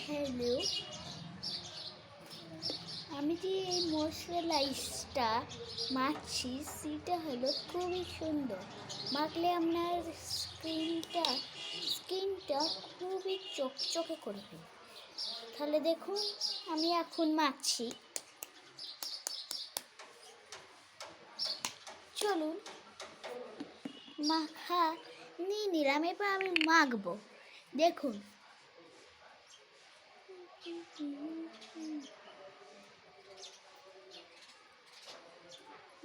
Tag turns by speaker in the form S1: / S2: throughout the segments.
S1: Hello, আমি যে এই ময়শ্চারাইজটা মাখছি সেটা হলো খুবই সুন্দর। মাখলে আপনার স্কিনটা খুবই চকচকে করবে। তাহলে দেখুন আমি এখন মাখছি। চলুন মাখা নিয়ে নিলাম, এবার আমি মাখবো। দেখুন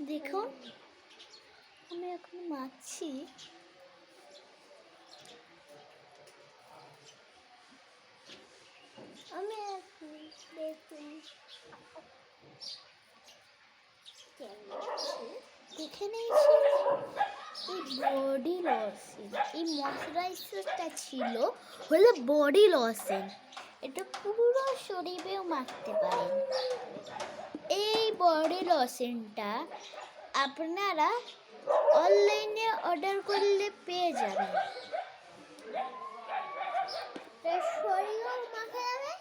S1: দেখুন আমি এখন মাখছি। আমি এখন দেখুন দেখে নিয়েছি এই বডি লশন। এই ময়শ্চারাইজারটা ছিল হলো বডি লশন। এটা পুরো শরীরেও মাখতে পারেন। এই বডি লশনটা আপনারা অনলাইনে অর্ডার করলে পেয়ে যাবেন। শরীরেও মাখা যাবে।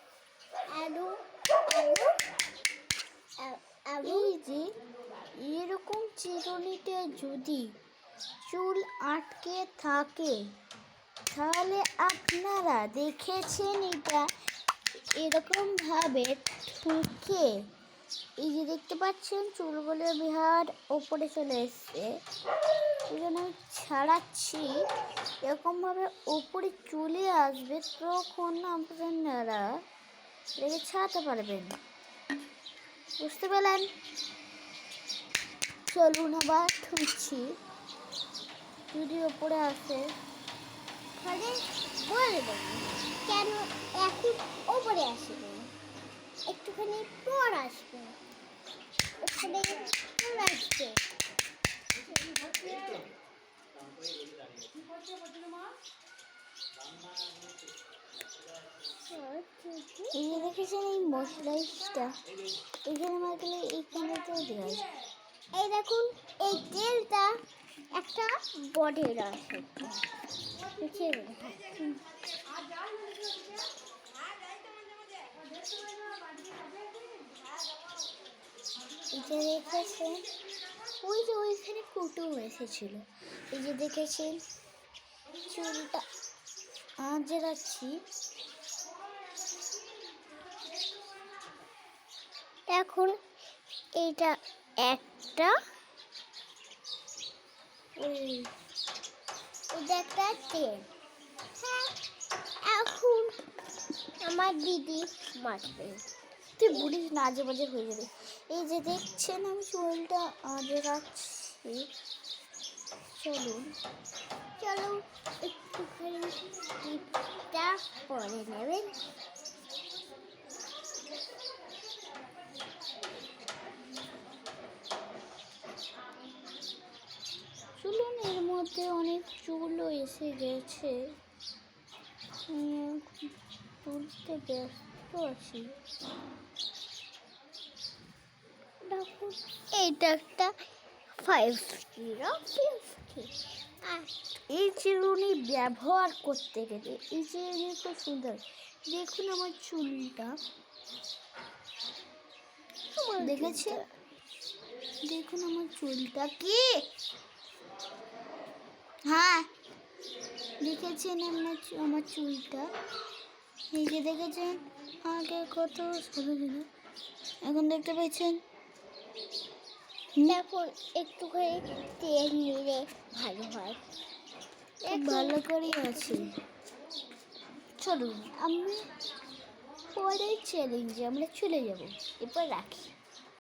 S1: এই যে এরকম চিরুনিতে যদি চুল আটকে থাকে তাহলে আপনারা দেখেছেন এটা এরকমভাবে ঠুকে, এই যে দেখতে পাচ্ছেন চুলগুলো বিহার ওপরে চলে এসছে, এই জন্য আমি ছাড়াচ্ছি। এরকমভাবে ওপরে চলে আসবে তখন আপনারা রেখে ছাড়াতে পারবেন। বুঝতে পারলেন? চলুন আবার ঠুকছি, যদি ওপরে আসে তাহলে বলে দেবেন কেন এখন ওপরে আসবে, একটুখানি পর আসবে, ওখানে পর আসবে। এই যে দেখেছেন এই ময়শ্চারাইজটা এখানে মাখলে এইখানেতেও দেওয়া যায়। এই দেখুন এই তেলটা একটা বডি লশন। এটা দেখেছেন ওই যে ওইখানে কুটুম এসেছিল। এই যে দেখেছেন চুলটা আঁচড়ে রাখছি। এখন এটা একটা এটা একটা তেল। হ্যাঁ, এখন আমার দিদি মাখবে। তুই বুড়িস না, আজে বাজে হয়ে যাবে। এই যে দেখছেন আমি চুলটা আঁচড়ে রাখছি। চলুন একটুখানি টিপটা পরে নেবেন। চুলুন এর মধ্যে অনেক চুলও এসে গেছে, তুলতে ব্যস্ত আছি। দেখুন এইটা একটা 550। এই চিরুনি ব্যবহার করতে গেলে এই চিরুনি খুব সুন্দর। দেখুন আমার চুলটা, দেখেছে? দেখুন আমার চুলটা কি, হ্যাঁ দেখেছেন আমার চুলটা? এই যে দেখেছেন আগে কত সাদা ছিল, এখন দেখতে পাচ্ছেন। দেখুন একটুখানি তেল নিলে ভালো হয়, ভালো করেই আছে। চলুন আমি পরের চ্যালেঞ্জে আমরা চলে যাব, এরপর রাখি।